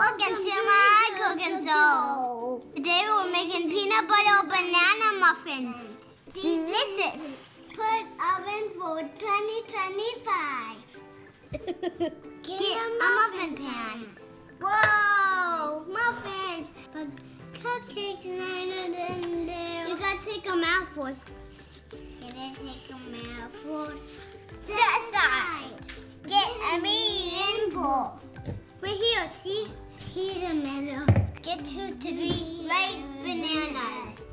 Welcome to my cooking show. Today we're making peanut butter banana muffins. Delicious. Put oven for 2025. Get a muffin pan. Whoa, muffins. But cupcakes and you gotta take them out first. Gotta take them out first. Set aside. Get a medium bowl. We're here, see? Here in the middle. Get 2 to 3 ripe bananas.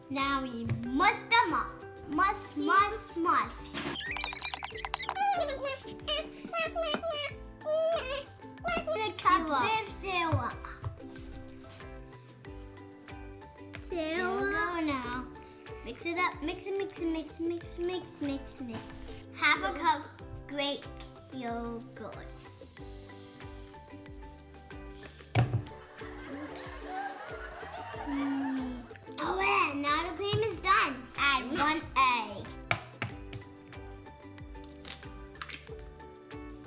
Now we mush them up. Mush. The cup of syrup. Go now. Mix it up. Mix. Half a cup Greek yogurt. Oh yeah, now the cream is done. Add 1 egg.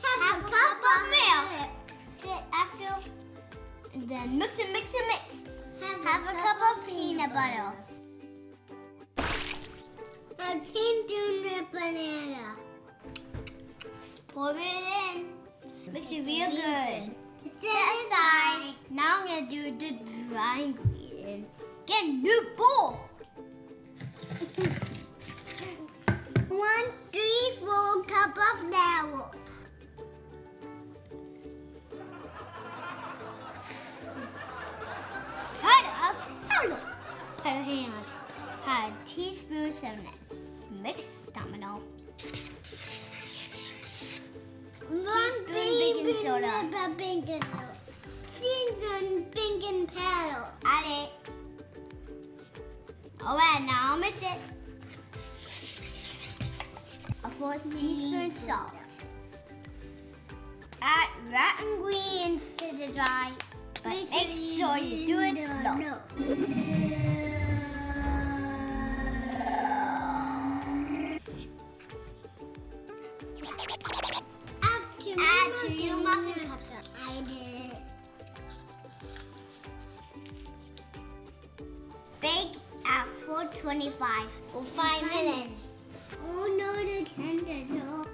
Half a cup of milk. After, and then mix. Half a cup of peanut butter. Add peanut banana. Pour it in. Mix it real good. Set aside. Now I'm gonna do the dry ingredients. Get a new bowl. 1 3/4 cup of flour. Put a hand. Add a teaspoon of cinnamon. Mix domino. 1 baking soda. Seasoned baking powder. Add it. Alright, now I'll mix it. A 4 teaspoon salt. Add raw ingredients to the dry, but make sure you do it slow. Add 2 muffin cups. I did. Bake at 425 for 5 minutes. Oh no, the temperature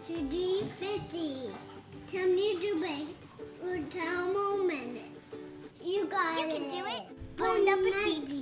to 350. Tell me to bake for 10 more minutes. You got it. You can do it. Bon appetit.